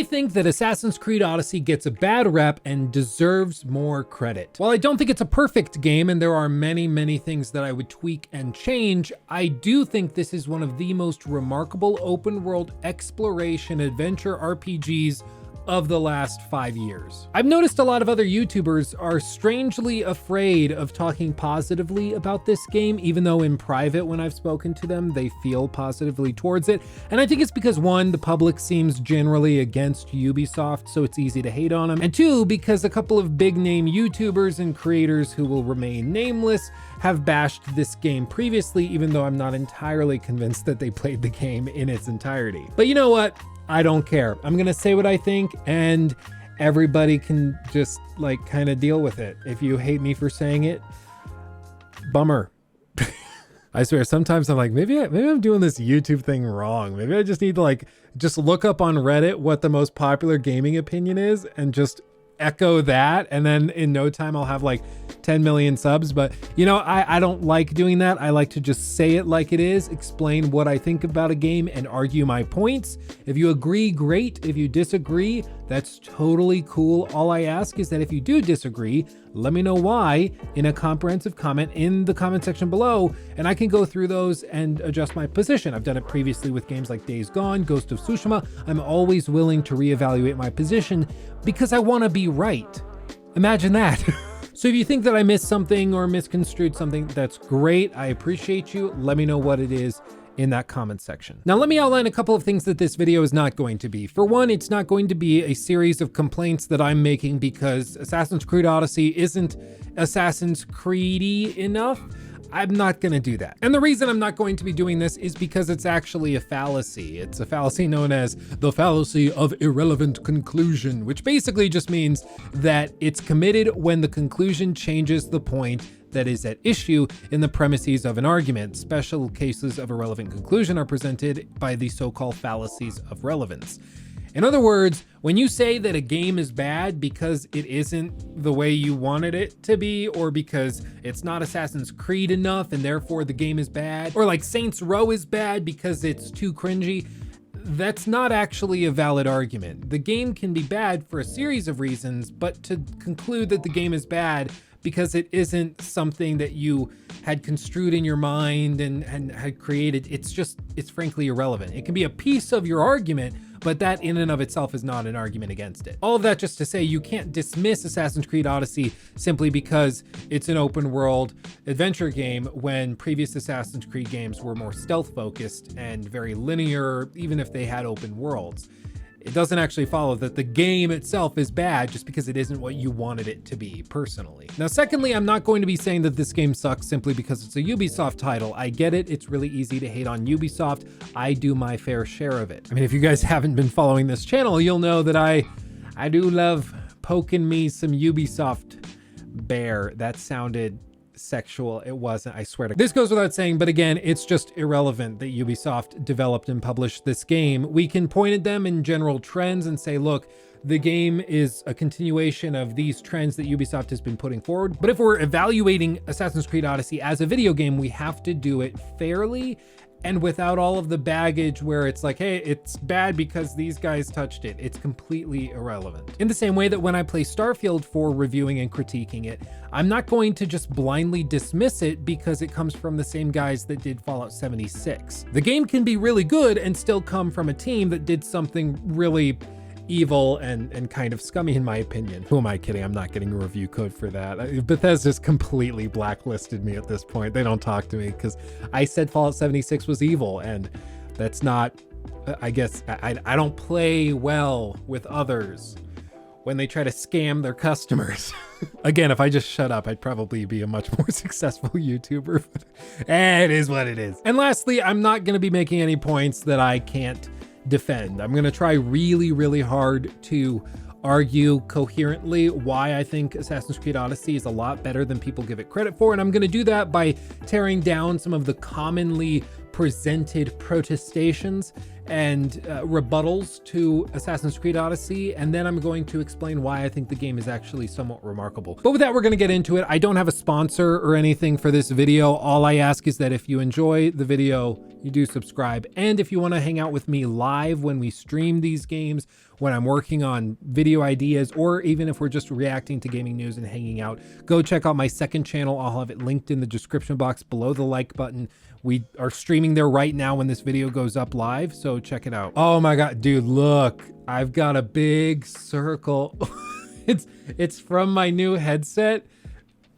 I think that Assassin's Creed Odyssey gets a bad rep and deserves more credit. While I don't think it's a perfect game and there are many things that I would tweak and change, I do think this is one of the most remarkable open world exploration adventure RPGs of the last 5 years. I've noticed a lot of other YouTubers are strangely afraid of talking positively about this game, even though in private when I've spoken to them, they feel positively towards it. And I think it's because one, the public seems generally against Ubisoft, so it's easy to hate on them. And two, because a couple of big name YouTubers and creators who will remain nameless have bashed this game previously, even though I'm not entirely convinced that they played the game in its entirety. But you know what? I don't care. I'm gonna say what I think and everybody can just like kind of deal with it. If you hate me for saying it, bummer. I swear, sometimes I'm like, maybe I'm doing this YouTube thing wrong. Maybe I just need to like, just look up on Reddit what the most popular gaming opinion is and just echo that. And then in no time I'll have like 10 million subs. But you know, I don't like doing that. I like to just say it like it is, explain what I think about a game and argue my points. If you agree, great. If you disagree, that's totally cool. All I ask is that if you do disagree, let me know why in a comprehensive comment in the comment section below, and I can go through those and adjust my position. I've done it previously with games like Days Gone, Ghost of Tsushima. I'm always willing to reevaluate my position because I want to be right. Imagine that. So if you think that I missed something or misconstrued something, that's great. I appreciate you. Let me know what it is in that comment section. Now let me outline a couple of things that this video is not going to be. For one, it's not going to be a series of complaints that I'm making because Assassin's Creed Odyssey isn't Assassin's Creed-y enough. I'm not gonna do that. And the reason I'm not going to be doing this is because it's actually a fallacy. It's a fallacy known as the fallacy of irrelevant conclusion, which basically just means that it's committed when the conclusion changes the point that is at issue in the premises of an argument. Special cases of irrelevant conclusion are presented by the so-called fallacies of relevance. In other words, when you say that a game is bad because it isn't the way you wanted it to be, or because it's not Assassin's Creed enough and therefore the game is bad, or like Saints Row is bad because it's too cringy, that's not actually a valid argument. The game can be bad for a series of reasons, but to conclude that the game is bad because it isn't something that you had construed in your mind and had created, it's frankly irrelevant. It can be a piece of your argument, but that in and of itself is not an argument against it. All of that just to say you can't dismiss Assassin's Creed Odyssey simply because it's an open world adventure game when previous Assassin's Creed games were more stealth focused and very linear, even if they had open worlds. It doesn't actually follow that the game itself is bad just because it isn't what you wanted it to be personally. Now, secondly, I'm not going to be saying that this game sucks simply because it's a Ubisoft title. I get it. It's really easy to hate on Ubisoft. I do my fair share of it. I mean, if you guys haven't been following this channel, you'll know that I do love poking me some Ubisoft bear. That sounded sexual. It wasn't, I swear to God. This goes without saying, but again, it's just irrelevant that Ubisoft developed and published this game. We can point at them in general trends and say, look, the game is a continuation of these trends that Ubisoft has been putting forward. But if we're evaluating Assassin's Creed Odyssey as a video game, we have to do it fairly and without all of the baggage where it's like, hey, it's bad because these guys touched it. It's completely irrelevant. In the same way that when I play Starfield for reviewing and critiquing it, I'm not going to just blindly dismiss it because it comes from the same guys that did Fallout 76. The game can be really good and still come from a team that did something really evil and kind of scummy in my opinion. Who am I kidding? I'm not getting a review code for that. Bethesda's completely blacklisted me at this point. They don't talk to me because I said Fallout 76 was evil, and that's not, I guess, I don't play well with others when they try to scam their customers. Again, if I just shut up, I'd probably be a much more successful YouTuber. It is what it is. And lastly, I'm not going to be making any points that I can't defend. I'm going to try really hard to argue coherently why I think Assassin's Creed Odyssey is a lot better than people give it credit for. And I'm going to do that by tearing down some of the commonly presented protestations and rebuttals to Assassin's Creed Odyssey, and then I'm going to explain why I think the game is actually somewhat remarkable. But with that, we're going to get into it. I don't have a sponsor or anything for this video. All I ask is that if you enjoy the video, you do subscribe. And if you want to hang out with me live when we stream these games, when I'm working on video ideas, or even if we're just reacting to gaming news and hanging out, go check out my second channel. I'll have it linked in the description box below the like button. We are streaming there right now when this video goes up live, so check it out. Oh my God, dude, look, I've got a big circle. It's from my new headset.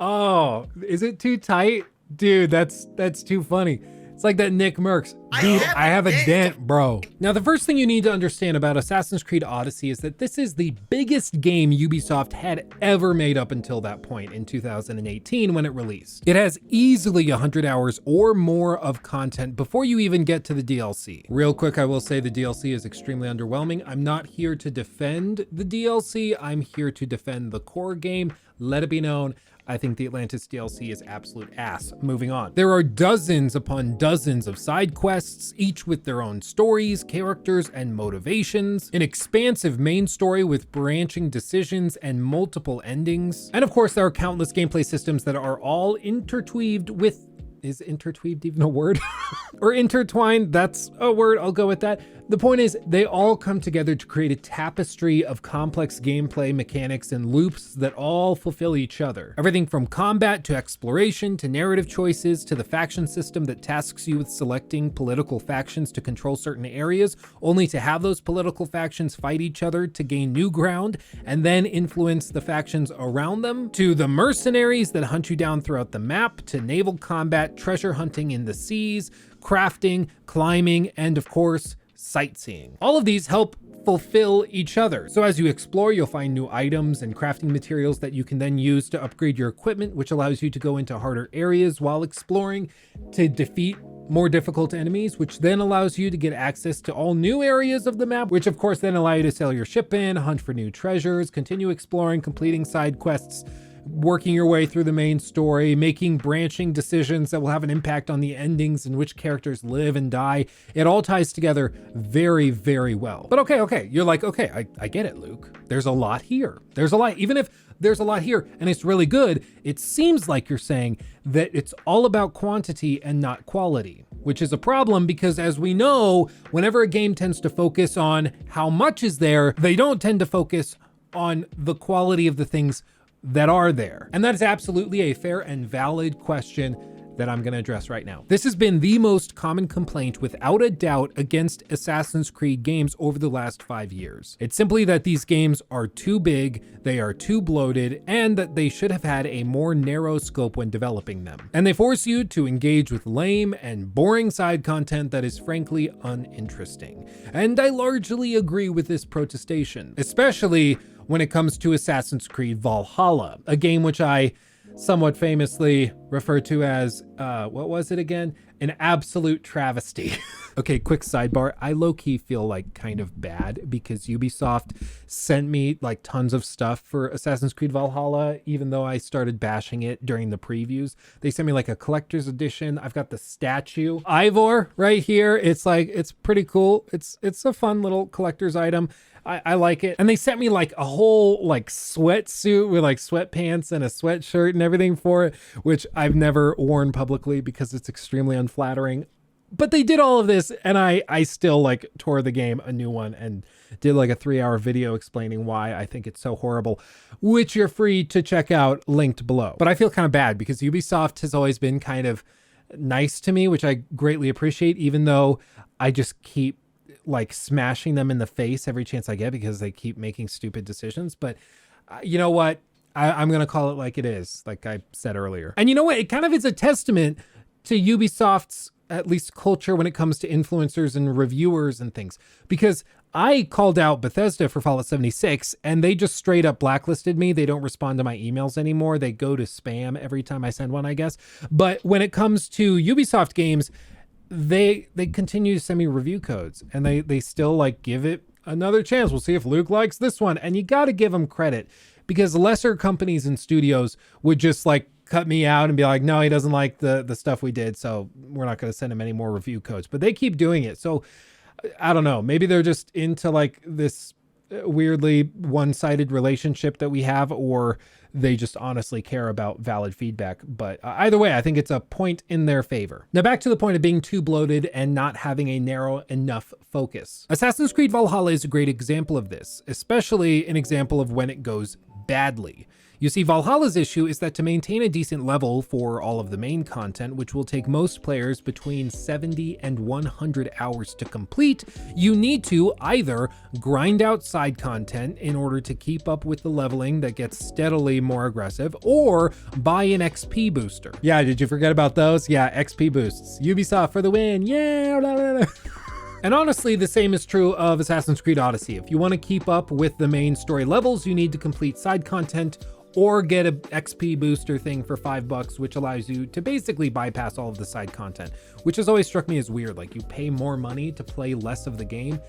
Oh, is it too tight? Dude, that's too funny. It's like that Nick Merckx. Dude, I have a dent, bro. Now, the first thing you need to understand about Assassin's Creed Odyssey is that this is the biggest game Ubisoft had ever made up until that point in 2018 when it released. It has easily 100 hours or more of content before you even get to the DLC. Real quick, I will say the DLC is extremely underwhelming. I'm not here to defend the DLC. I'm here to defend the core game. Let it be known, I think the Atlantis DLC is absolute ass. Moving on. There are dozens upon dozens of side quests, each with their own stories, characters, and motivations, an expansive main story with branching decisions and multiple endings. And of course, there are countless gameplay systems that are all intertwined with, is intertwined even a word? Or intertwined, that's a word, I'll go with that. The point is, they all come together to create a tapestry of complex gameplay mechanics and loops that all fulfill each other. Everything from combat to exploration to narrative choices to the faction system that tasks you with selecting political factions to control certain areas, only to have those political factions fight each other to gain new ground and then influence the factions around them, to the mercenaries that hunt you down throughout the map, to naval combat, treasure hunting in the seas, crafting, climbing, and of course, sightseeing. All of these help fulfill each other. So as you explore, you'll find new items and crafting materials that you can then use to upgrade your equipment, which allows you to go into harder areas while exploring, to defeat more difficult enemies, which then allows you to get access to all new areas of the map, which of course then allow you to sail your ship in, hunt for new treasures, continue exploring, completing side quests, working your way through the main story, making branching decisions that will have an impact on the endings and which characters live and die. It all ties together very, very well. But okay, you're like, okay, I get it, Luke. There's a lot here. There's a lot, even if there's a lot here and it's really good, it seems like you're saying that it's all about quantity and not quality, which is a problem because as we know, whenever a game tends to focus on how much is there, they don't tend to focus on the quality of the things that are there. And that is absolutely a fair and valid question that I'm going to address right now. This has been the most common complaint without a doubt against Assassin's Creed games over the last 5 years. It's simply that these games are too big, they are too bloated, and that they should have had a more narrow scope when developing them. And they force you to engage with lame and boring side content that is frankly uninteresting. And I largely agree with this protestation, especially when it comes to Assassin's Creed Valhalla, a game which I somewhat famously refer to as, what was it again? An absolute travesty. Okay, quick sidebar. I low-key feel like kind of bad because Ubisoft sent me like tons of stuff for Assassin's Creed Valhalla, even though I started bashing it during the previews. They sent me like a collector's edition. I've got the statue, Ivor, right here. It's like, it's pretty cool. It's a fun little collector's item. I like it. And they sent me like a whole like sweatsuit with like sweatpants and a sweatshirt and everything for it, which I've never worn publicly because it's extremely unflattering. But they did all of this and I still like tore the game a new one and did like a 3-hour video explaining why I think it's so horrible, which you're free to check out linked below. But I feel kind of bad because Ubisoft has always been kind of nice to me, which I greatly appreciate, even though I just keep like smashing them in the face every chance I get because they keep making stupid decisions. But you know what? I'm going to call it like it is, like I said earlier. And you know what? It kind of is a testament to Ubisoft's at least culture when it comes to influencers and reviewers and things, because I called out Bethesda for Fallout 76 and they just straight up blacklisted me. They don't respond to my emails anymore. They go to spam every time I send one, I guess. But when it comes to Ubisoft games, they continue to send me review codes and they still like give it another chance. We'll see if Luke likes this one. And you got to give them credit because lesser companies and studios would just like cut me out and be like, no, he doesn't like the stuff we did, so we're not going to send him any more review codes. But they keep doing it. So I don't know. Maybe they're just into like this weirdly one-sided relationship that we have, or they just honestly care about valid feedback. But either way, I think it's a point in their favor. Now back to the point of being too bloated and not having a narrow enough focus. Assassin's Creed Valhalla is a great example of this, especially an example of when it goes badly. You see, Valhalla's issue is that to maintain a decent level for all of the main content, which will take most players between 70 and 100 hours to complete, you need to either grind out side content in order to keep up with the leveling that gets steadily more aggressive, or buy an XP booster. Yeah, did you forget about those? Yeah, XP boosts. Ubisoft for the win, yeah! Blah, blah, blah. And honestly, the same is true of Assassin's Creed Odyssey. If you want to keep up with the main story levels, you need to complete side content or get a XP booster thing for $5, which allows you to basically bypass all of the side content, which has always struck me as weird. Like, you pay more money to play less of the game.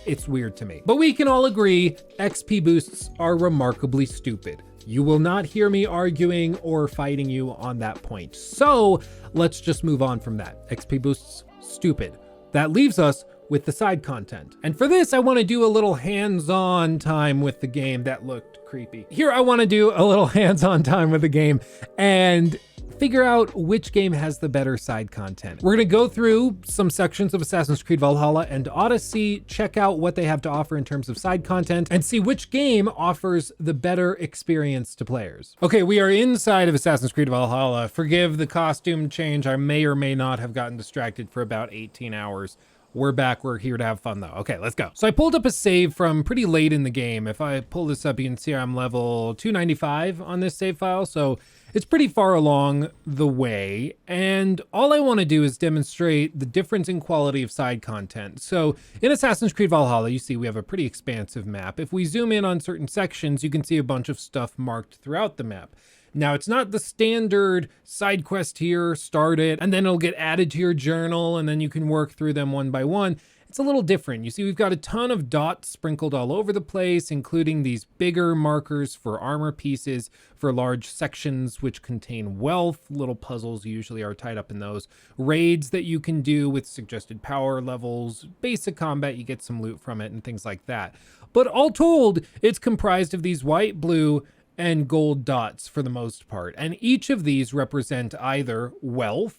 It's weird to me. But we can all agree XP boosts are remarkably stupid. You will not hear me arguing or fighting you on that point. So let's just move on from that. XP boosts, stupid. That leaves us with the side content. And for this, I want to do a little hands-on time with the game. That looked creepy. Here, I want to do a little hands-on time with the game and figure out which game has the better side content. We're going to go through some sections of Assassin's Creed Valhalla and Odyssey, check out what they have to offer in terms of side content, and see which game offers the better experience to players. Okay, we are inside of Assassin's Creed Valhalla. Forgive the costume change. I may or may not have gotten distracted for about 18 hours. We're back. We're here to have fun though. Okay, let's go. So I pulled up a save from pretty late in the game. If I pull this up, you can see I'm level 295 on this save file. So it's pretty far along the way. And all I want to do is demonstrate the difference in quality of side content. So in Assassin's Creed Valhalla, you see we have a pretty expansive map. If we zoom in on certain sections, you can see a bunch of stuff marked throughout the map. Now, it's not the standard side quest here, start it, and then it'll get added to your journal, and then you can work through them one by one. It's a little different. You see, we've got a ton of dots sprinkled all over the place, including these bigger markers for armor pieces, for large sections which contain wealth. Little puzzles usually are tied up in those. Raids that you can do with suggested power levels, basic combat, you get some loot from it, and things like that. But all told, it's comprised of these white, blue, and gold dots for the most part. And each of these represent either wealth,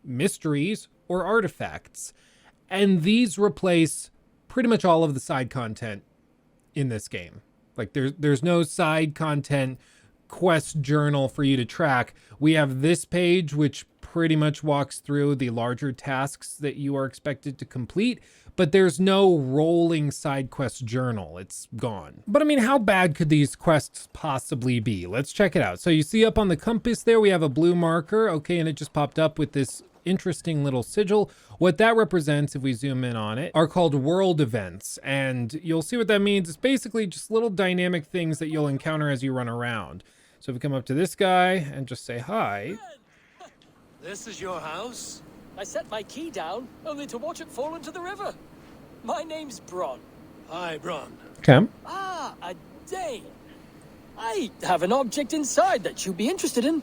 mysteries, or artifacts. And these replace pretty much all of the side content in this game. Like there's no side content quest journal for you to track. We have this page, which pretty much walks through the larger tasks that you are expected to complete, but there's no rolling side quest journal. It's gone. But I mean, how bad could these quests possibly be? Let's check it out. So you see up on the compass there, we have a blue marker. Okay, and it just popped up with this interesting little sigil. What that represents, if we zoom in on it, are called world events. And you'll see what that means. It's basically just little dynamic things that you'll encounter as you run around. So if we come up to this guy and just say hi. This is your house? I set my key down, only to watch it fall into the river. My name's Bron. Hi, Bron. Okay. Ah, a Dane. I have an object inside that you'd be interested in.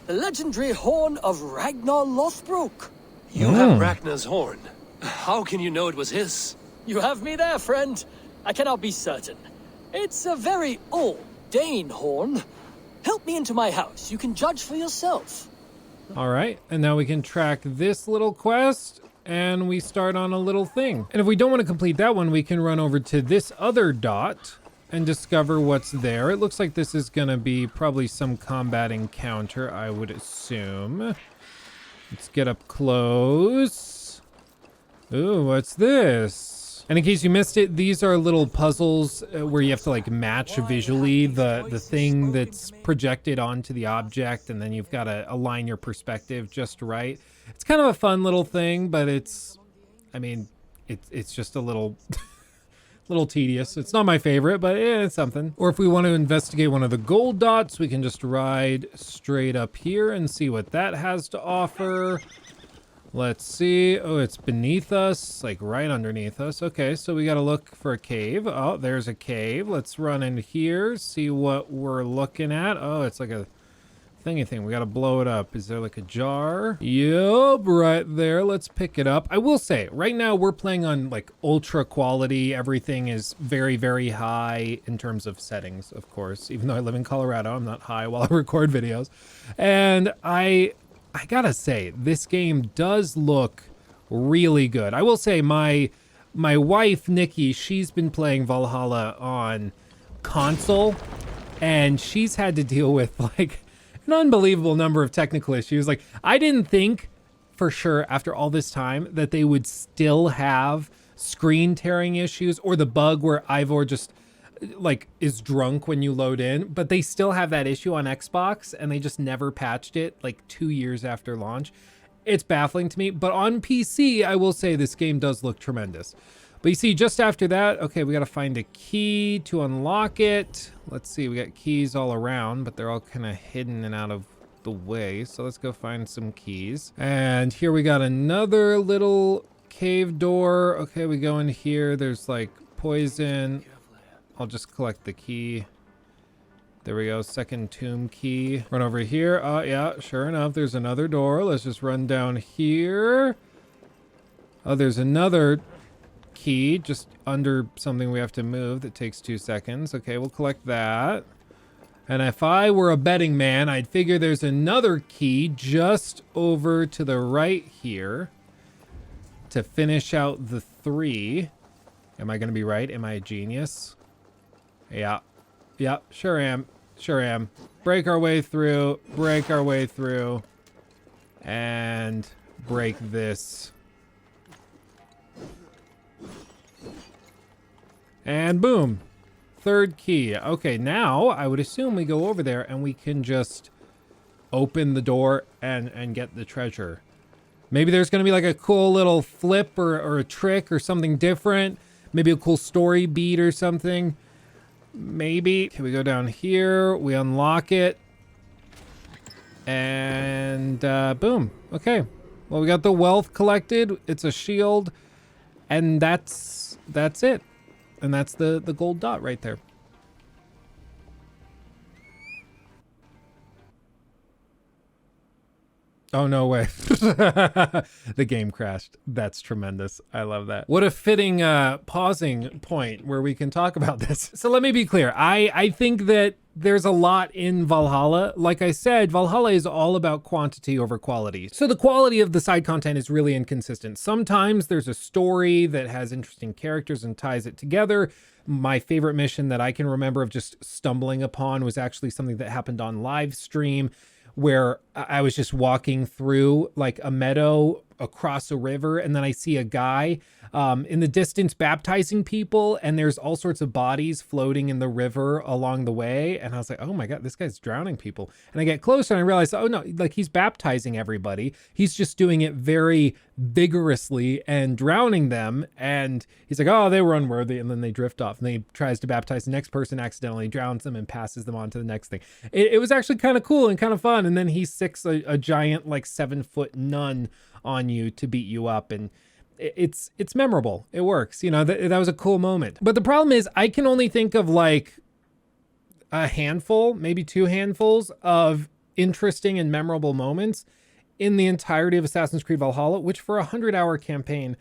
The legendary horn of Ragnar Lothbrok. You have Ragnar's horn. How can you know it was his? You have me there, friend. I cannot be certain. It's a very old Dane horn. Help me into my house. You can judge for yourself. All right, and now we can track this little quest, and we start on a little thing. And if we don't want to complete that one, we can run over to this other dot and discover what's there. It looks like this is gonna be probably some combat encounter, I would assume. Let's get up close. Ooh, what's this? And in case you missed it, these are little puzzles where you have to like match visually the thing that's projected onto the object, and then you've got to align your perspective just right. It's kind of a fun little thing, but it's just a little little tedious. It's not my favorite, but it's something. Or if we want to investigate one of the gold dots, we can just ride straight up here and see what that has to offer. Let's see. Oh, it's beneath us, like right underneath us. Okay, so we got to look for a cave. Oh, there's a cave. Let's run in here, see what we're looking at. Oh, it's like a thingy thing. We gotta blow it up. Is there like a jar? Yup, right there. Let's pick it up. I will say, right now we're playing on like ultra quality. Everything is very, very high in terms of settings, of course. Even though I live in Colorado, I'm not high while I record videos. And I gotta say, this game does look really good. I will say my wife, Nikki, she's been playing Valhalla on console, and she's had to deal with like an unbelievable number of technical issues. Like, I didn't think for sure after all this time that they would still have screen tearing issues or the bug where Ivor just like is drunk when you load in, but they still have that issue on Xbox and they just never patched it like 2 years after launch. It's baffling to me, but on PC, I will say this game does look tremendous. But you see, just after that, okay, we got to find a key to unlock it. Let's see, we got keys all around, but they're all kind of hidden and out of the way. So let's go find some keys. And here we got another little cave door. Okay, we go in here. There's like poison. I'll just collect the key. There we go, second tomb key. Run over here. Yeah, sure enough, there's another door. Let's just run down here. Oh, there's another key just under something we have to move that takes 2 seconds. Okay, we'll collect that. And if I were a betting man, I'd figure there's another key just over to the right here to finish out the 3. Am I gonna be right? Am I a genius? Yeah. Yeah, sure am. Sure am. Break our way through. Break our way through. And break this. And boom. Third key. Okay, now I would assume we go over there and we can just open the door and get the treasure. Maybe there's going to be like a cool little flip or a trick or something different. Maybe a cool story beat or something. Maybe. Okay, we go down here. We unlock it. And boom. Okay. Well, we got the wealth collected. It's a shield. And that's it. And that's the gold dot right there. Oh, no way. The game crashed. That's tremendous. I love that. What a fitting pausing point where we can talk about this. So let me be clear. I think that there's a lot in Valhalla. Like I said, Valhalla is all about quantity over quality. So the quality of the side content is really inconsistent. Sometimes there's a story that has interesting characters and ties it together. My favorite mission that I can remember of just stumbling upon was actually something that happened on live stream, where I was just walking through like a meadow across a river, and then I see a guy in the distance baptizing people, and there's all sorts of bodies floating in the river along the way, and I was like, oh my god, this guy's drowning people. And I get closer and I realize, oh no, like he's baptizing everybody. He's just doing it very vigorously and drowning them, and he's like, oh, they were unworthy, and then they drift off, and then he tries to baptize the next person, accidentally drowns them and passes them on to the next thing. It was actually kind of cool and kind of fun. And then he sicks a giant like 7-foot nun on you to beat you up, and it's memorable. It works, you know. That was a cool moment. But the problem is I can only think of like a handful, maybe 2 handfuls of interesting and memorable moments in the entirety of Assassin's Creed Valhalla, which for a 100-hour campaign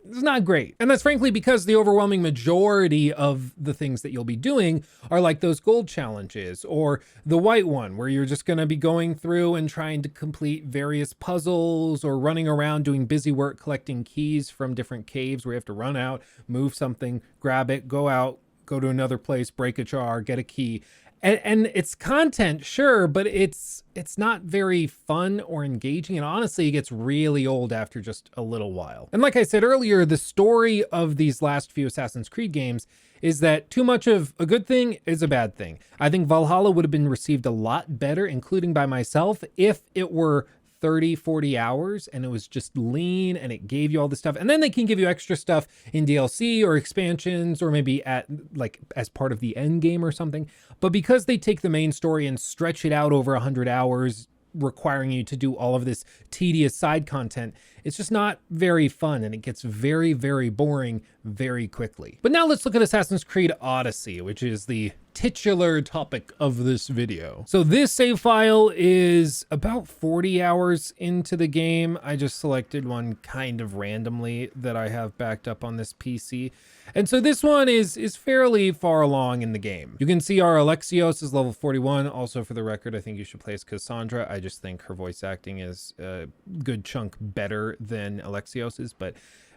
is not great. And that's frankly because the overwhelming majority of the things that you'll be doing are like those gold challenges or the white one where you're just going to be going through and trying to complete various puzzles or running around doing busy work collecting keys from different caves where you have to run out, move something, grab it, go out, go to another place, break a jar, get a key. And it's content, sure, but it's not very fun or engaging. And honestly, it gets really old after just a little while. And like I said earlier, the story of these last few Assassin's Creed games is that too much of a good thing is a bad thing. I think Valhalla would have been received a lot better, including by myself, if it were 30, 40 hours and it was just lean and it gave you all this stuff. And then they can give you extra stuff in DLC or expansions or maybe at like as part of the end game or something. But because they take the main story and stretch it out over 100 hours, requiring you to do all of this tedious side content, it's just not very fun, and it gets very, very boring very quickly. But now let's look at Assassin's Creed Odyssey, which is the titular topic of this video. So this save file is about 40 hours into the game. I just selected one kind of randomly that I have backed up on this PC. And so this one is fairly far along in the game. You can see our Alexios is level 41. Also, for the record, I think you should play as Cassandra. I just think her voice acting is a good chunk better than Alexios's, but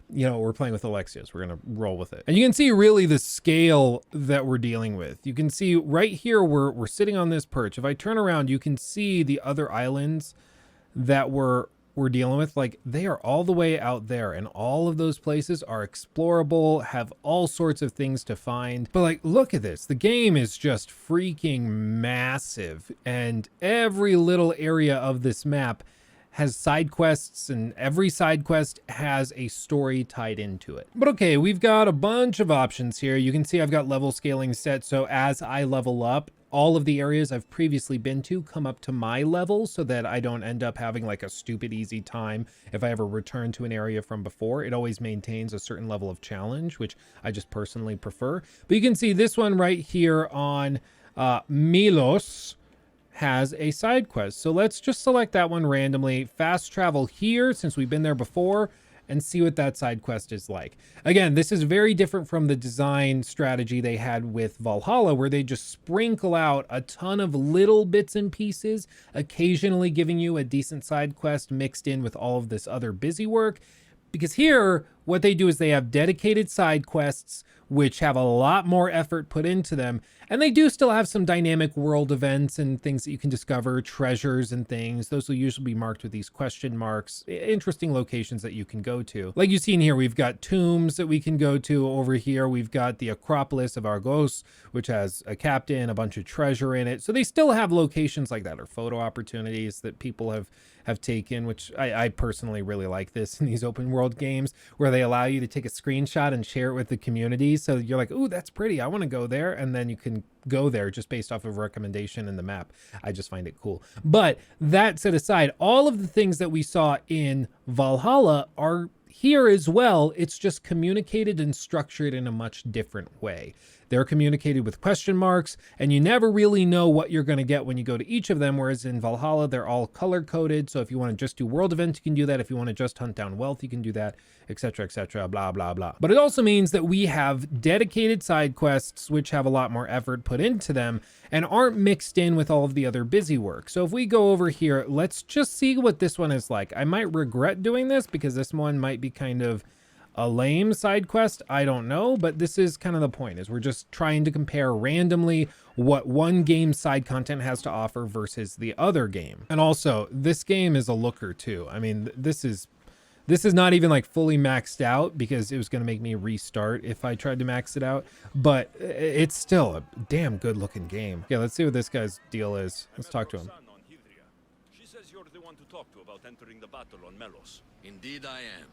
you know, we're playing with Alexios. We're going to roll with it. And you can see really the scale that we're dealing with. You can see right here, we're sitting on this perch. If I turn around, you can see the other islands that we're dealing with. Like, they are all the way out there, and all of those places are explorable, have all sorts of things to find. But like, look at this. The game is just freaking massive, and every little area of this map has side quests, and every side quest has a story tied into it. But okay, we've got a bunch of options here. You can see I've got level scaling set, so as I level up, all of the areas I've previously been to come up to my level so that I don't end up having like a stupid easy time if I ever return to an area from before. It always maintains a certain level of challenge, which I just personally prefer. But you can see this one right here on Milos has a side quest. So let's just select that one randomly, fast travel here since we've been there before, and see what that side quest is like. Again, this is very different from the design strategy they had with Valhalla, where they just sprinkle out a ton of little bits and pieces, occasionally giving you a decent side quest mixed in with all of this other busy work. Because here, what they do is they have dedicated side quests, which have a lot more effort put into them. And they do still have some dynamic world events and things that you can discover, treasures and things. Those will usually be marked with these question marks, interesting locations that you can go to. Like you see in here, we've got tombs that we can go to. Over here, we've got the Acropolis of Argos, which has a captain, a bunch of treasure in it. So they still have locations like that, or photo opportunities that people have taken, which I personally really like this in these open world games, where they allow you to take a screenshot and share it with the community. So you're like, ooh, that's pretty, I want to go there. And then you can go there just based off of recommendation in the map. I just find it cool. But that set aside, all of the things that we saw in Valhalla are here as well. It's just communicated and structured in a much different way. They're communicated with question marks, and you never really know what you're going to get when you go to each of them, whereas in Valhalla, they're all color-coded. So if you want to just do world events, you can do that. If you want to just hunt down wealth, you can do that, etc., blah, blah, blah. But it also means that we have dedicated side quests, which have a lot more effort put into them and aren't mixed in with all of the other busy work. So if we go over here, let's just see what this one is like. I might regret doing this because this one might be kind of a lame side quest, I don't know, but this is kind of the point, is we're just trying to compare randomly what one game's side content has to offer versus the other game. And also, this game is a looker too. I mean, this is not even like fully maxed out because it was going to make me restart if I tried to max it out, but it's still a damn good looking game. Yeah, let's see what this guy's deal is. Let's talk to him. She says you're the one to talk to about entering the battle on Melos. Indeed I am.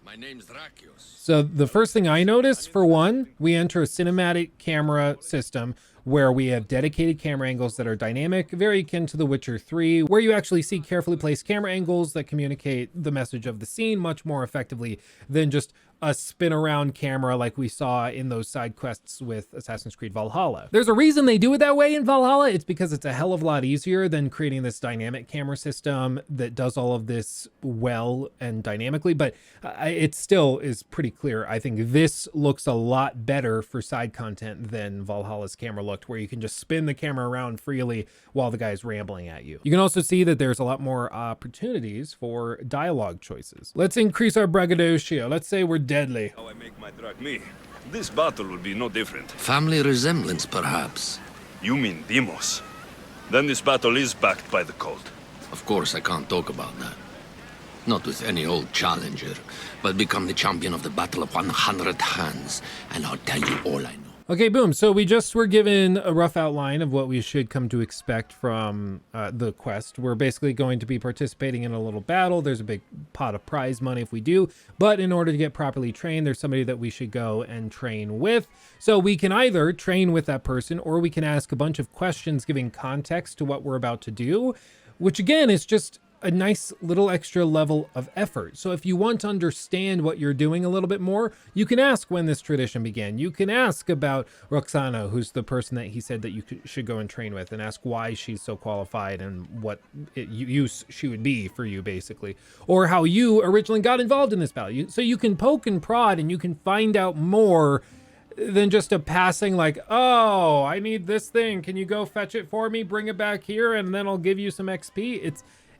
My name's Drakios. So the first thing I noticed, for one, we enter a cinematic camera system where we have dedicated camera angles that are dynamic, very akin to The Witcher 3, where you actually see carefully placed camera angles that communicate the message of the scene much more effectively than just a spin around camera like we saw in those side quests with Assassin's Creed Valhalla. There's a reason they do it that way in Valhalla. It's because it's a hell of a lot easier than creating this dynamic camera system that does all of this well and dynamically, but it still is pretty clear. I think this looks a lot better for side content than Valhalla's camera looked, where you can just spin the camera around freely while the guy's rambling at you. You can also see that there's a lot more opportunities for dialogue choices. Let's increase our braggadocio. Let's say we're deadly. How I make my drag me. This battle will be no different. Family resemblance, perhaps. You mean Demos? Then this battle is backed by the cult. Of course, I can't talk about that. Not with any old challenger, but become the champion of the Battle of 100 Hands, and I'll tell you all I know. Okay, boom. So we just were given a rough outline of what we should come to expect from the quest. We're basically going to be participating in a little battle. There's a big pot of prize money if we do, but in order to get properly trained, there's somebody that we should go and train with. So we can either train with that person, or we can ask a bunch of questions giving context to what we're about to do, which again is just a nice little extra level of effort. So if you want to understand what you're doing a little bit more, you can ask when this tradition began. You can ask about Roxana, who's the person that he said that you should go and train with, and ask why she's so qualified and what use she would be for you, basically. Or how you originally got involved in this battle. So you can poke and prod and you can find out more than just a passing like, oh, I need this thing. Can you go fetch it for me? Bring it back here and then I'll give you some XP.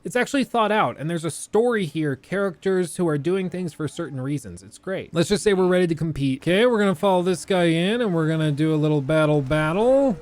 It's actually thought out, and there's a story here, characters who are doing things for certain reasons. It's great. Let's just say we're ready to compete. Okay, we're gonna follow this guy in and we're gonna do a little battle.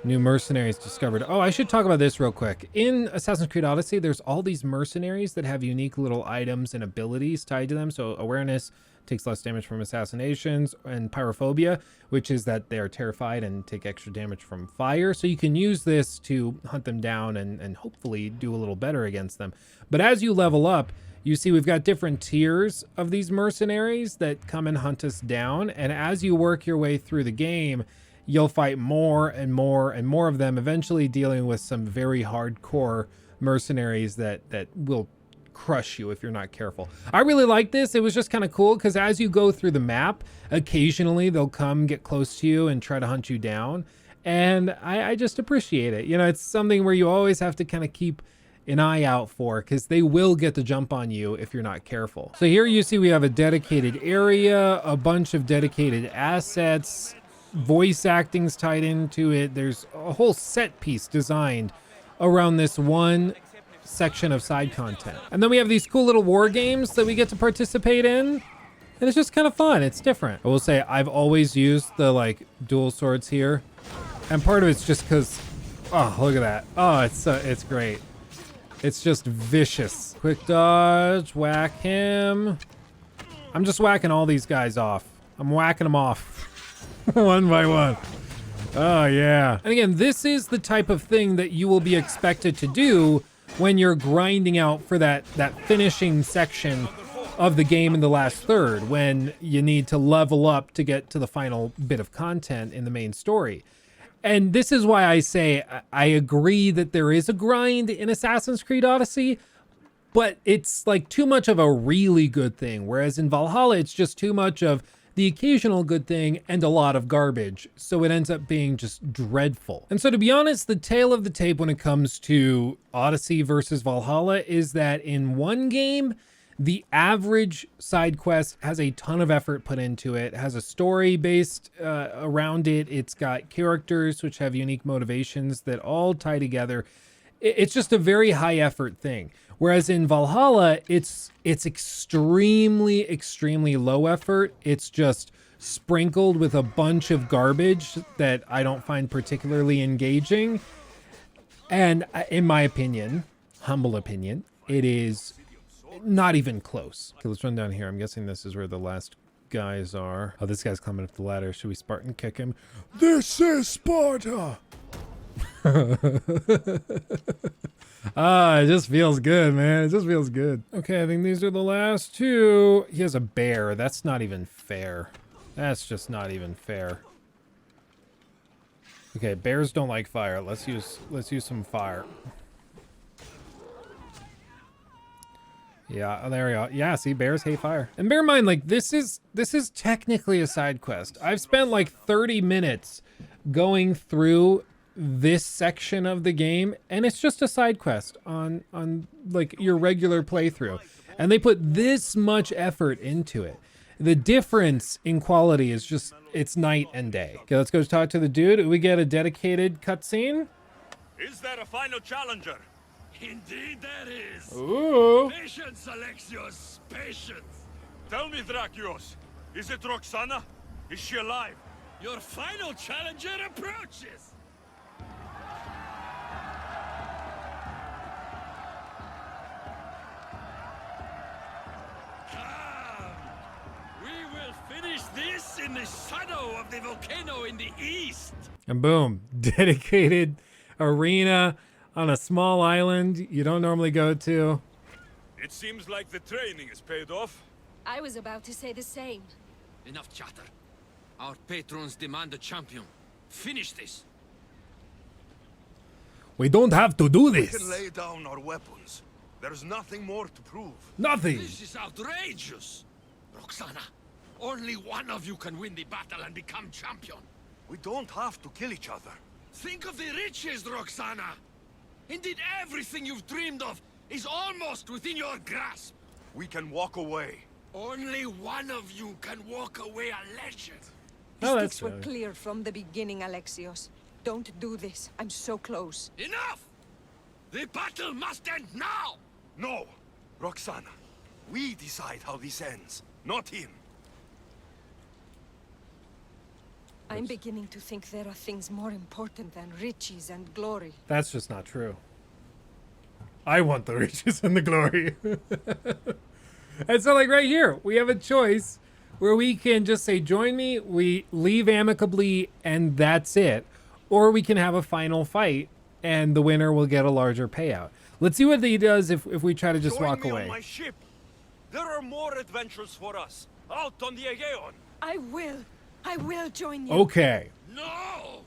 New mercenaries discovered. Oh, I should talk about this real quick. In Assassin's Creed Odyssey, there's all these mercenaries that have unique little items and abilities tied to them. So awareness takes less damage from assassinations, and pyrophobia, which is that they're terrified and take extra damage from fire. So you can use this to hunt them down and hopefully do a little better against them. But as you level up, you see we've got different tiers of these mercenaries that come and hunt us down. And as you work your way through the game, you'll fight more and more and more of them, eventually dealing with some very hardcore mercenaries that will crush you if you're not careful. I really like this. It was just kind of cool because as you go through the map, occasionally they'll come get close to you and try to hunt you down. And I just appreciate it. You know, it's something where you always have to kind of keep an eye out for, because they will get the jump on you if you're not careful. So here you see we have a dedicated area, a bunch of dedicated assets, voice acting's tied into it. There's a whole set piece designed around this one section of side content. And then we have these cool little war games that we get to participate in. And it's just kind of fun. It's different. I will say I've always used the like dual swords here. And part of it's just because, oh, look at that. Oh, it's great. It's just vicious. Quick dodge, whack him. I'm just whacking all these guys off. I'm whacking them off one by one. Oh yeah. And again, this is the type of thing that you will be expected to do when you're grinding out for that finishing section of the game in the last third, when you need to level up to get to the final bit of content in the main story. And this is why I say I agree that there is a grind in Assassin's Creed Odyssey, but it's like too much of a really good thing. Whereas in Valhalla, it's just too much of the occasional good thing and a lot of garbage. So it ends up being just dreadful. And so to be honest, the tale of the tape when it comes to Odyssey versus Valhalla is that in one game, the average side quest has a ton of effort put into it, has a story based around it. It's got characters which have unique motivations that all tie together. It's just a very high effort thing. Whereas in Valhalla, it's extremely, extremely low effort. It's just sprinkled with a bunch of garbage that I don't find particularly engaging. And in my opinion, humble opinion, it is not even close. Okay, let's run down here. I'm guessing this is where the last guys are. Oh, this guy's climbing up the ladder. Should we Spartan kick him? This is Sparta! It just feels good, man. It just feels good. Okay, I think these are the last two. He has a bear. That's not even fair. That's just not even fair. Okay, bears don't like fire. Let's use some fire. Yeah, oh, there we go. Yeah, see, bears hate fire. And bear in mind, like, this is technically a side quest. I've spent like 30 minutes going through this section of the game, and it's just a side quest on like your regular playthrough, and they put this much effort into it. The difference in quality is just, it's night and day. Okay, let's go talk to the dude. We get a dedicated cutscene. Is there a final challenger? Indeed there is. Ooh. Patience, Alexios, patience. Tell me, Drakios, is it Roxana? Is she alive? Your final challenger approaches. This in the shadow of the volcano in the east. And boom, dedicated arena on a small island you don't normally go to. It seems like the training is paid off. I was about to say the same. Enough chatter. Our patrons demand a champion. Finish this. We don't have to do We can this. lay down our weapons. There's nothing more to prove. Nothing. This is outrageous. Roxana, only one of you can win the battle and become champion. We don't have to kill each other. Think of the riches, Roxana. Indeed, everything you've dreamed of is almost within your grasp. We can walk away. Only one of you can walk away a legend. Oh, The that's stakes were right. clear from the beginning, Alexios. Don't do this. I'm so close. Enough! The battle must end now! No, Roxana. We decide how this ends, not him. I'm beginning to think there are things more important than riches and glory. That's just not true. I want the riches and the glory. And so, like, right here, we have a choice where we can just say, join me, we leave amicably, and that's it. Or we can have a final fight, and the winner will get a larger payout. Let's see what he does if we try to just Join walk me away. on my ship. There are more adventures for us, out on the Aegean. I will join you. Okay. No!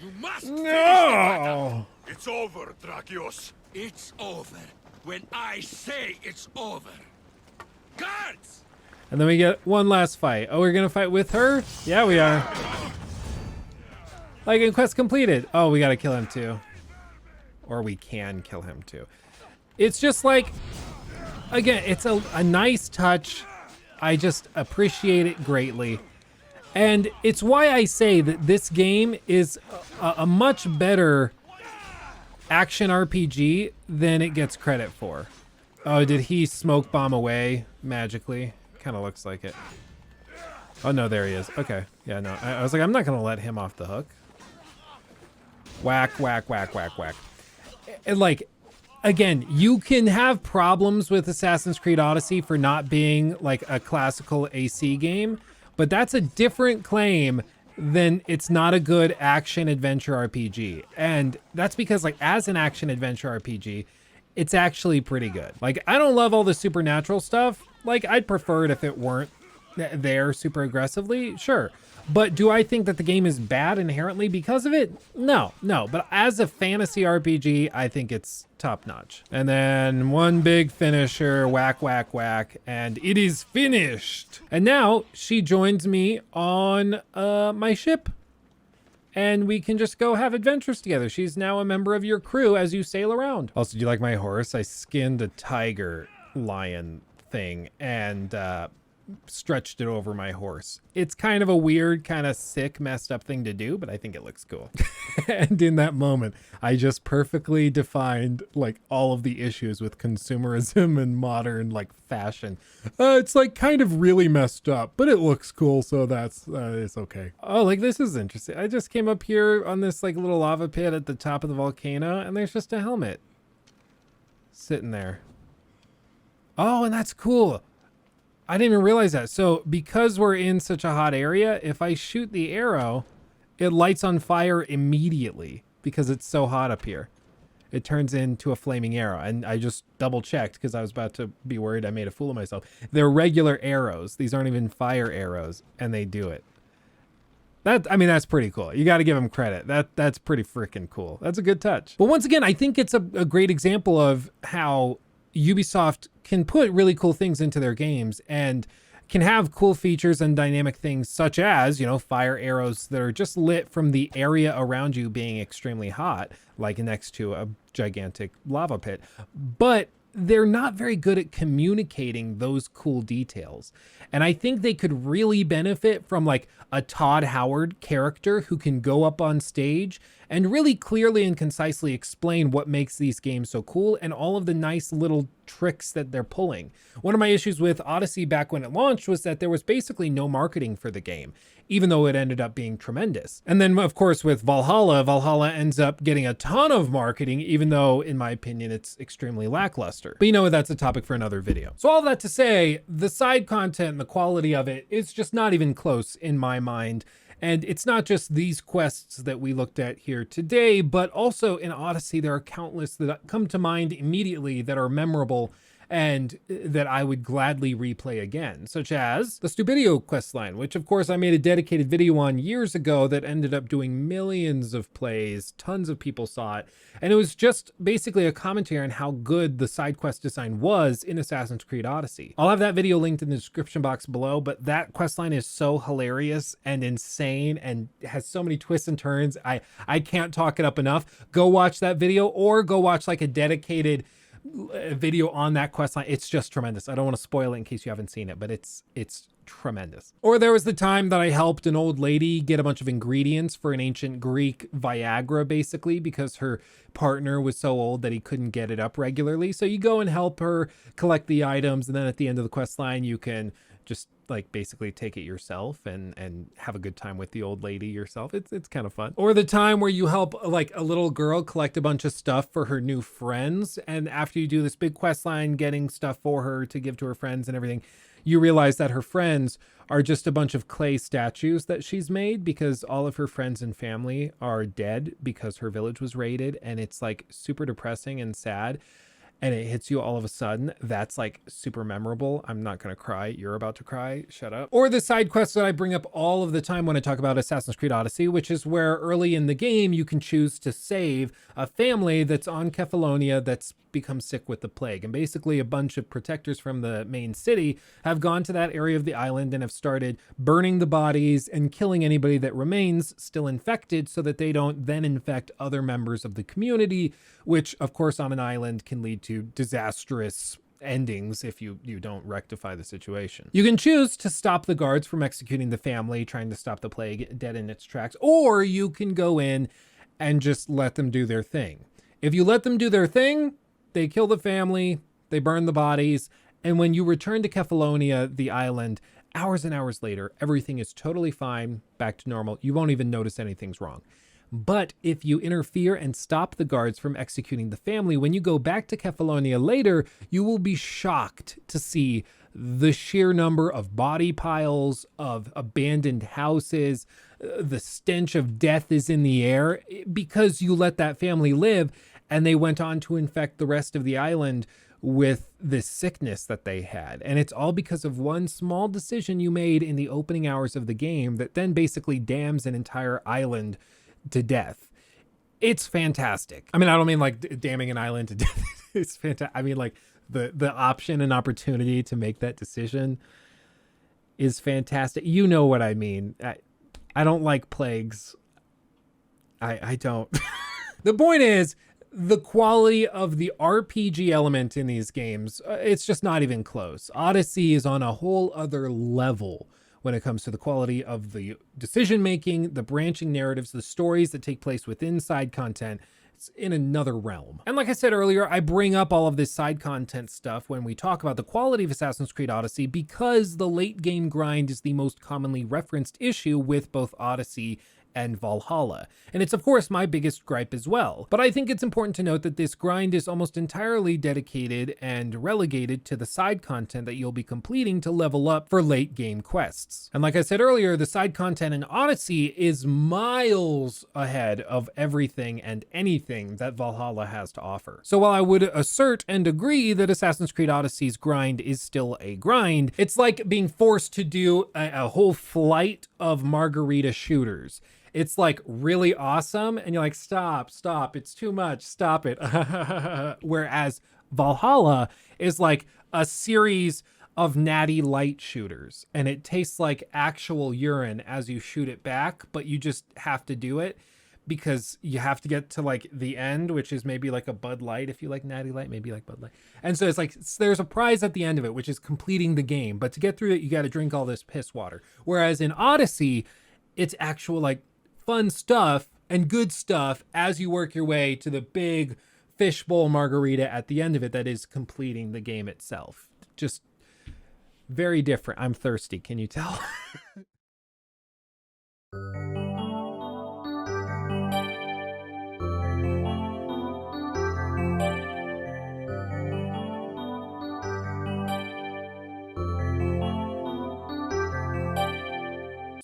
You must finish the battle! No! It's over, Drakios. It's over when I say it's over. Guards! And then we get one last fight. Oh, we're gonna fight with her? Yeah, we are. Like in quest completed. Oh, we gotta kill him too. Or we can kill him too. It's just like, again, it's a nice touch. I just appreciate it greatly. And it's why I say that this game is a much better action RPG than it gets credit for. Oh, did he smoke bomb away magically? Kind of looks like it. Oh, no, there he is. Okay. Yeah, no. I was like, I'm not going to let him off the hook. Whack, whack, whack, whack, whack. And like, again, you can have problems with Assassin's Creed Odyssey for not being like a classical AC game, but that's a different claim than it's not a good action adventure RPG. And that's because, like, as an action adventure RPG, it's actually pretty good. Like, I don't love all the supernatural stuff. Like, I'd prefer it if it weren't there super aggressively, sure. But do I think that the game is bad inherently because of it? No. But as a fantasy RPG, I think it's top notch. And then one big finisher, whack, whack, whack, and it is finished. And now she joins me on my ship. And we can just go have adventures together. She's now a member of your crew as you sail around. Also, do you like my horse? I skinned a tiger lion thing and stretched it over my horse. It's kind of a weird, kind of sick, messed up thing to do, but I think it looks cool. And in that moment, I just perfectly defined like all of the issues with consumerism and modern like fashion. It's like kind of really messed up, but it looks cool, so that's it's okay. Oh, like this is interesting. I just came up here on this like little lava pit at the top of the volcano, and there's just a helmet sitting there. Oh, and that's cool. I didn't even realize that. So because we're in such a hot area, if I shoot the arrow, it lights on fire immediately because it's so hot up here. It turns into a flaming arrow. And I just double checked because I was about to be worried I made a fool of myself. They're regular arrows. These aren't even fire arrows, and they do it. I mean, that's pretty cool. You got to give them credit. That's pretty freaking cool. That's a good touch. But once again, I think it's a great example of how Ubisoft can put really cool things into their games and can have cool features and dynamic things such as, you know, fire arrows that are just lit from the area around you being extremely hot, like next to a gigantic lava pit. But they're not very good at communicating those cool details. And I think they could really benefit from like a Todd Howard character who can go up on stage and really clearly and concisely explain what makes these games so cool and all of the nice little tricks that they're pulling. One of my issues with Odyssey back when it launched was that there was basically no marketing for the game, even though it ended up being tremendous. And then of course with Valhalla ends up getting a ton of marketing, even though in my opinion, it's extremely lackluster. But you know what, that's a topic for another video. So all that to say, the side content and the quality of it is just not even close in my mind. And it's not just these quests that we looked at here today, but also in Odyssey, there are countless that come to mind immediately that are memorable and that I would gladly replay again, such as the Stupidio questline, which of course I made a dedicated video on years ago that ended up doing millions of plays, tons of people saw it, and it was just basically a commentary on how good the side quest design was in Assassin's Creed Odyssey. I'll have that video linked in the description box below, but that questline is so hilarious and insane and has so many twists and turns. I can't talk it up enough. Go watch that video, or go watch like a dedicated video on that questline. It's just tremendous. I don't want to spoil it in case you haven't seen it, but it's tremendous. Or there was the time that I helped an old lady get a bunch of ingredients for an ancient Greek Viagra, basically, because her partner was so old that he couldn't get it up regularly. So you go and help her collect the items, and then at the end of the quest line, you can just like basically take it yourself and have a good time with the old lady yourself. It's kind of fun. Or the time where you help like a little girl collect a bunch of stuff for her new friends, and after you do this big quest line getting stuff for her to give to her friends and everything, you realize that her friends are just a bunch of clay statues that she's made because all of her friends and family are dead because her village was raided, and it's like super depressing and sad. And it hits you all of a sudden. That's like super memorable. I'm not gonna cry. You're about to cry. Shut up. Or the side quests that I bring up all of the time when I talk about Assassin's Creed Odyssey, which is where early in the game you can choose to save a family that's on Kefalonia that's become sick with the plague. And basically a bunch of protectors from the main city have gone to that area of the island and have started burning the bodies and killing anybody that remains still infected so that they don't then infect other members of the community, which of course on an island can lead to disastrous endings if you don't rectify the situation. You can choose to stop the guards from executing the family, trying to stop the plague dead in its tracks, or you can go in and just let them do their thing. If you let them do their thing, they kill the family, they burn the bodies, and when you return to Kefalonia, the island, hours and hours later, everything is totally fine, back to normal. You won't even notice anything's wrong. But if you interfere and stop the guards from executing the family, when you go back to Kefalonia later, you will be shocked to see the sheer number of body piles, of abandoned houses. The stench of death is in the air because you let that family live, and they went on to infect the rest of the island with this sickness that they had. And it's all because of one small decision you made in the opening hours of the game that then basically damns an entire island to death. It's fantastic. I mean, I don't mean like damning an island to death. It's fantastic. I mean like the option and opportunity to make that decision is fantastic. You know what I mean. I don't like plagues. I don't. The point is, the quality of the RPG element in these games, it's just not even close. Odyssey is on a whole other level when it comes to the quality of the decision-making, the branching narratives, the stories that take place within side content. It's in another realm. And like I said earlier, I bring up all of this side content stuff when we talk about the quality of Assassin's Creed Odyssey because the late game grind is the most commonly referenced issue with both Odyssey and Valhalla. And it's of course my biggest gripe as well. But I think it's important to note that this grind is almost entirely dedicated and relegated to the side content that you'll be completing to level up for late game quests. And like I said earlier, the side content in Odyssey is miles ahead of everything and anything that Valhalla has to offer. So while I would assert and agree that Assassin's Creed Odyssey's grind is still a grind, it's like being forced to do a whole flight of margarita shooters. It's like really awesome and you're like, stop, it's too much, stop it. Whereas Valhalla is like a series of natty light shooters and it tastes like actual urine as you shoot it back, but you just have to do it because you have to get to like the end, which is maybe like a Bud Light. If you like natty light, maybe like Bud Light. And so it's like, there's a prize at the end of it, which is completing the game. But to get through it, you got to drink all this piss water. Whereas in Odyssey, it's actual like fun stuff and good stuff as you work your way to the big fishbowl margarita at the end of it that is completing the game itself. Just very different. I'm thirsty, can you tell?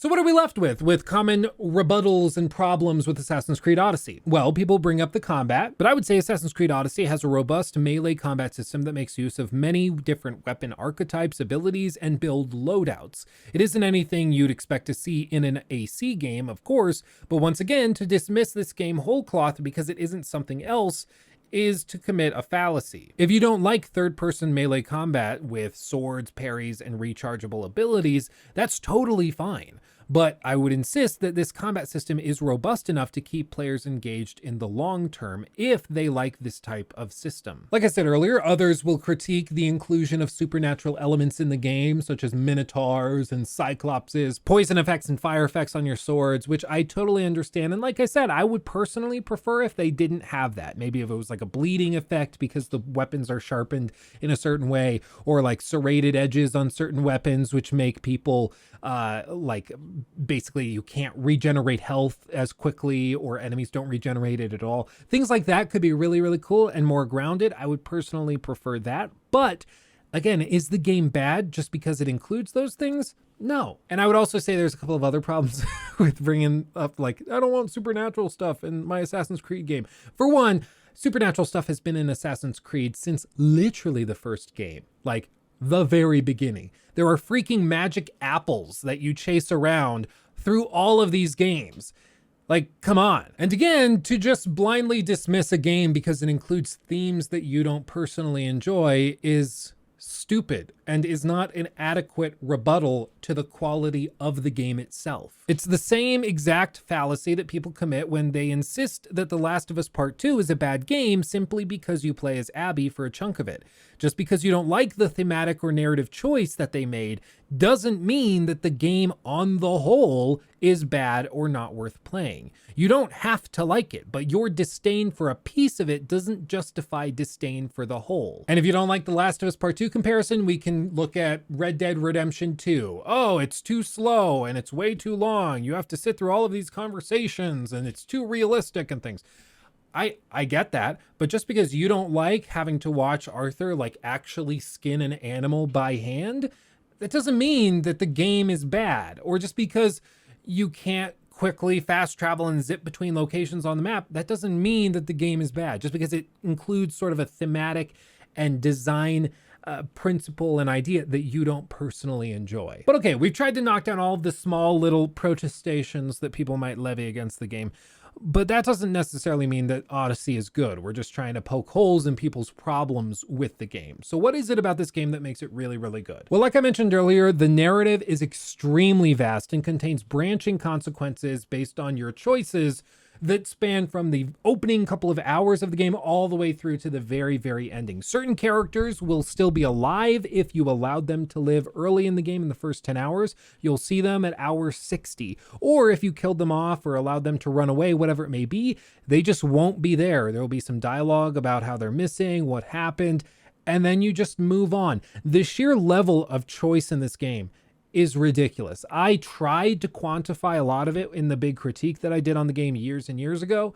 So So what are we left with common rebuttals and problems with Assassin's Creed Odyssey? Well, people bring up the combat, but I would say Assassin's Creed Odyssey has a robust melee combat system that makes use of many different weapon archetypes, abilities, and build loadouts. It isn't anything you'd expect to see in an AC game, of course, but once again, to dismiss this game whole cloth because it isn't something else is to commit a fallacy. If you don't like third-person melee combat with swords, parries, and rechargeable abilities, that's totally fine. But I would insist that this combat system is robust enough to keep players engaged in the long term if they like this type of system. Like I said earlier, others will critique the inclusion of supernatural elements in the game, such as minotaurs and cyclopses, poison effects and fire effects on your swords, which I totally understand. And like I said, I would personally prefer if they didn't have that. Maybe if it was like a bleeding effect because the weapons are sharpened in a certain way, or like serrated edges on certain weapons, which make people like basically you can't regenerate health as quickly, or enemies don't regenerate it at all. Things like that could be really, really cool and more grounded. I would personally prefer that. But again, is the game bad just because it includes those things? No. And I would also say there's a couple of other problems with bringing up, like, I don't want supernatural stuff in my Assassin's Creed game. For one, supernatural stuff has been in Assassin's Creed since literally the first game. Like, the very beginning. There are freaking magic apples that you chase around through all of these games. Like, come on. And again, to just blindly dismiss a game because it includes themes that you don't personally enjoy is stupid and is not an adequate rebuttal to the quality of the game itself. It's the same exact fallacy that people commit when they insist that The Last of Us Part 2 is a bad game simply because you play as Abby for a chunk of it. Just because you don't like the thematic or narrative choice that they made doesn't mean that the game on the whole is bad or not worth playing. You don't have to like it, but your disdain for a piece of it doesn't justify disdain for the whole. And if you don't like The Last of Us Part 2 comparison, we can look at Red Dead Redemption 2. Oh, it's too slow and it's way too long. You have to sit through all of these conversations and it's too realistic and things. I get that, but just because you don't like having to watch Arthur like actually skin an animal by hand, that doesn't mean that the game is bad. Or just because you can't quickly fast travel and zip between locations on the map, that doesn't mean that the game is bad. Just because it includes sort of a thematic and design principle and idea that you don't personally enjoy. But okay, we've tried to knock down all of the small little protestations that people might levy against the game. But that doesn't necessarily mean that Odyssey is good. We're just trying to poke holes in people's problems with the game. So what is it about this game that makes it really, really good? Well, like I mentioned earlier, the narrative is extremely vast and contains branching consequences based on your choices that span from the opening couple of hours of the game all the way through to the very, very ending. Certain characters will still be alive if you allowed them to live early in the game in the first 10 hours. You'll see them at hour 60. Or if you killed them off or allowed them to run away, whatever it may be, they just won't be there. There will be some dialogue about how they're missing, what happened, and then you just move on. The sheer level of choice in this game is ridiculous. I tried to quantify a lot of it in the big critique that I did on the game years and years ago,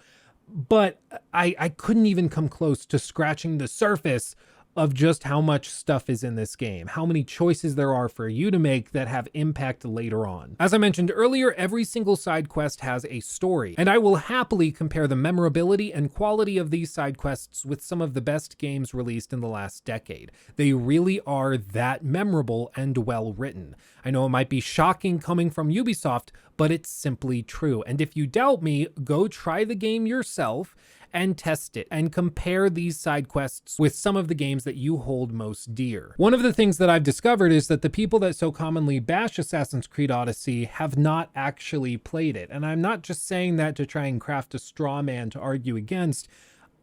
but I couldn't even come close to scratching the surface of just how much stuff is in this game, how many choices there are for you to make that have impact later on. As I mentioned earlier, every single side quest has a story, and I will happily compare the memorability and quality of these side quests with some of the best games released in the last decade. They really are that memorable and well written. I know it might be shocking coming from Ubisoft, but it's simply true. And if you doubt me, go try the game yourself and test it and compare these side quests with some of the games that you hold most dear. One of the things that I've discovered is that the people that so commonly bash Assassin's Creed Odyssey have not actually played it. And I'm not just saying that to try and craft a straw man to argue against.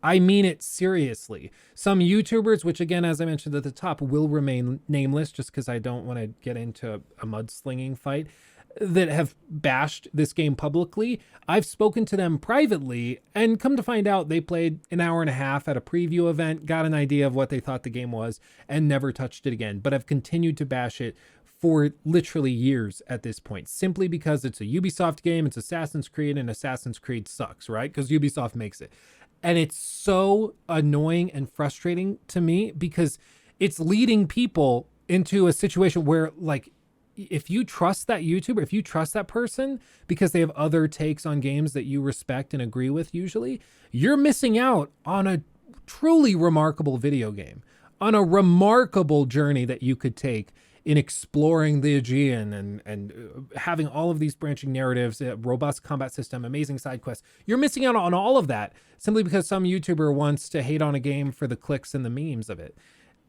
I mean it seriously. Some YouTubers, which again, as I mentioned at the top, will remain nameless just because I don't want to get into a mudslinging fight, that have bashed this game publicly, I've spoken to them privately and come to find out they played an hour and a half at a preview event, got an idea of what they thought the game was, and never touched it again, but have continued to bash it for literally years at this point, simply because it's a Ubisoft game, it's Assassin's Creed, and Assassin's Creed sucks, right? Because Ubisoft makes it. And it's so annoying and frustrating to me because it's leading people into a situation where, like, if you trust that YouTuber, if you trust that person because they have other takes on games that you respect and agree with usually, you're missing out on a truly remarkable video game, on a remarkable journey that you could take in exploring the Aegean and having all of these branching narratives, a robust combat system, amazing side quests. You're missing out on all of that simply because some YouTuber wants to hate on a game for the clicks and the memes of it.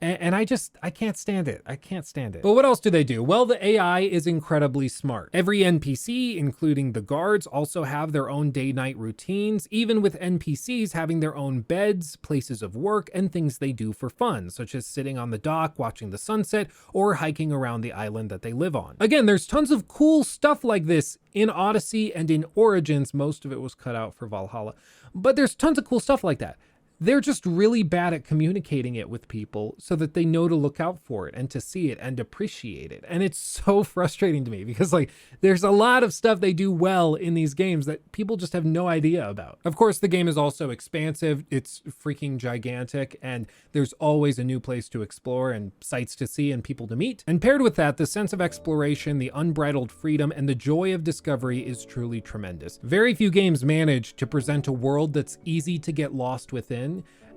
And I can't stand it. I can't stand it. But what else do they do? Well, the AI is incredibly smart. Every NPC, including the guards, also have their own day-night routines, even with NPCs having their own beds, places of work, and things they do for fun, such as sitting on the dock, watching the sunset, or hiking around the island that they live on. Again, there's tons of cool stuff like this in Odyssey and in Origins. Most of it was cut out for Valhalla, but there's tons of cool stuff like that. They're just really bad at communicating it with people so that they know to look out for it and to see it and appreciate it. And it's so frustrating to me because like there's a lot of stuff they do well in these games that people just have no idea about. Of course, the game is also expansive. It's freaking gigantic and there's always a new place to explore and sights to see and people to meet. And paired with that, the sense of exploration, the unbridled freedom, and the joy of discovery is truly tremendous. Very few games manage to present a world that's easy to get lost within,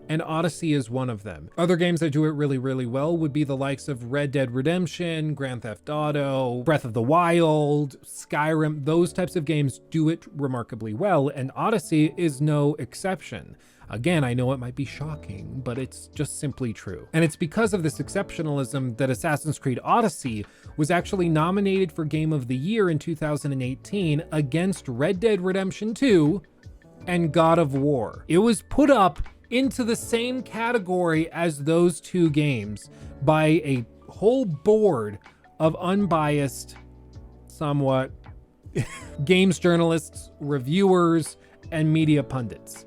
and Odyssey is one of them. Other games that do it really, really well would be the likes of Red Dead Redemption, Grand Theft Auto, Breath of the Wild, Skyrim. Those types of games do it remarkably well, and Odyssey is no exception. Again, I know it might be shocking, but it's just simply true. And it's because of this exceptionalism that Assassin's Creed Odyssey was actually nominated for Game of the Year in 2018 against Red Dead Redemption 2 and God of War. It was put up into the same category as those two games by a whole board of unbiased, somewhat, games journalists, reviewers, and media pundits.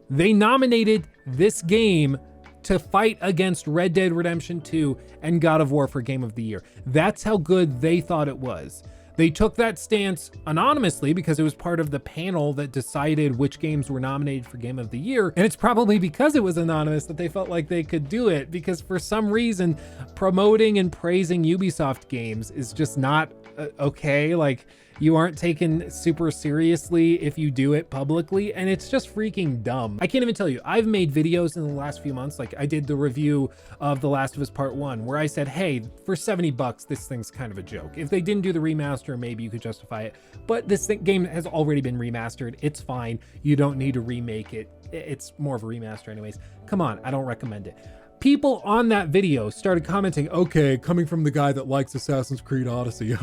They nominated this game to fight against Red Dead Redemption 2 and God of War for Game of the Year. That's how good they thought it was. They took that stance anonymously because it was part of the panel that decided which games were nominated for Game of the Year. And it's probably because it was anonymous that they felt like they could do it, because for some reason, promoting and praising Ubisoft games is just not okay. Like, you aren't taken super seriously if you do it publicly, and it's just freaking dumb. I can't even tell you, I've made videos in the last few months, like I did the review of The Last of Us Part 1, where I said, hey, for $70, this thing's kind of a joke. If they didn't do the remaster, maybe you could justify it, but this game has already been remastered. It's fine. You don't need to remake it. It's more of a remaster anyways. Come on, I don't recommend it. People on that video started commenting, okay, coming from the guy that likes Assassin's Creed Odyssey.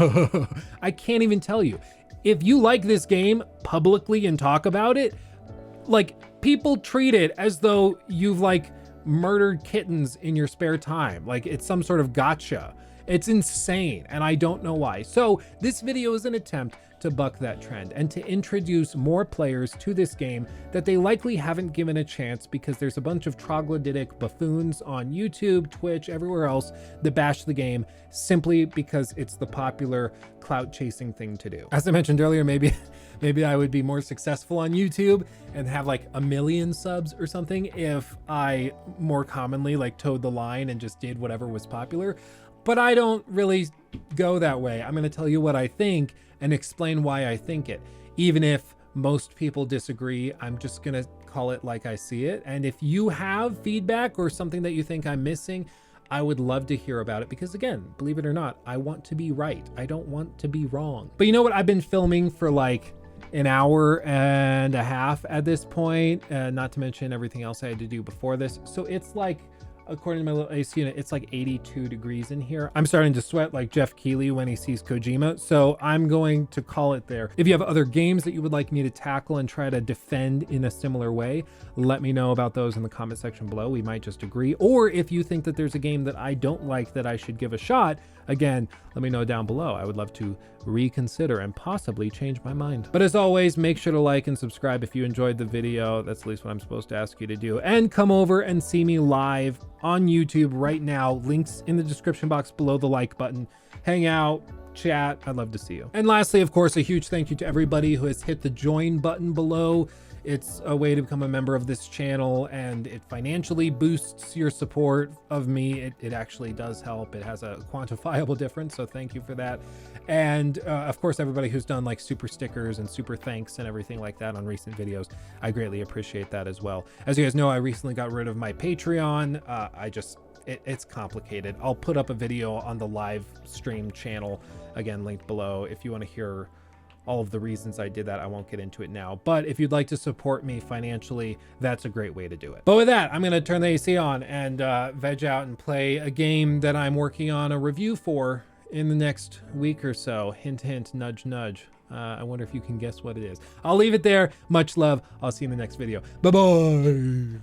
I can't even tell you. If you like this game publicly and talk about it, like, people treat it as though you've like murdered kittens in your spare time. Like it's some sort of gotcha. It's insane, and I don't know why. So this video is an attempt to buck that trend and to introduce more players to this game that they likely haven't given a chance because there's a bunch of troglodytic buffoons on YouTube, Twitch, everywhere else that bash the game simply because it's the popular clout chasing thing to do. As I mentioned earlier, maybe I would be more successful on YouTube and have like 1 million subs or something if I more commonly like towed the line and just did whatever was popular. But I don't really go that way. I'm going to tell you what I think and explain why I think it. Even if most people disagree, I'm just going to call it like I see it. And if you have feedback or something that you think I'm missing, I would love to hear about it, because again, believe it or not, I want to be right. I don't want to be wrong. But you know what? I've been filming for like an hour and a half at this point, not to mention everything else I had to do before this. So it's like, according to my little AC unit, it's like 82 degrees in here. I'm starting to sweat like Jeff Keighley when he sees Kojima, so I'm going to call it there. If you have other games that you would like me to tackle and try to defend in a similar way, let me know about those in the comment section below. We might just agree. Or if you think that there's a game that I don't like that I should give a shot, again, let me know down below. I would love to reconsider and possibly change my mind. But as always, make sure to like and subscribe if you enjoyed the video. That's at least what I'm supposed to ask you to do. And come over and see me live on YouTube right now. Links in the description box below the like button. Hang out, chat. I'd love to see you. And lastly, of course, a huge thank you to everybody who has hit the join button below. It's a way to become a member of this channel, and it financially boosts your support of me. It actually does help. It has a quantifiable difference, so thank you for that. And of course, everybody who's done like super stickers and super thanks and everything like that on recent videos, I greatly appreciate that as well. As you guys know, I recently got rid of my Patreon. It's complicated. I'll put up a video on the live stream channel, again, linked below, if you want to hear all of the reasons I did that. I won't get into it now, but if you'd like to support me financially, that's a great way to do it. But with that, I'm going to turn the AC on and veg out and play a game that I'm working on a review for in the next week or so. Hint, hint, nudge, nudge. I wonder if you can guess what it is. I'll leave it there. Much love. I'll see you in the next video. Bye-bye.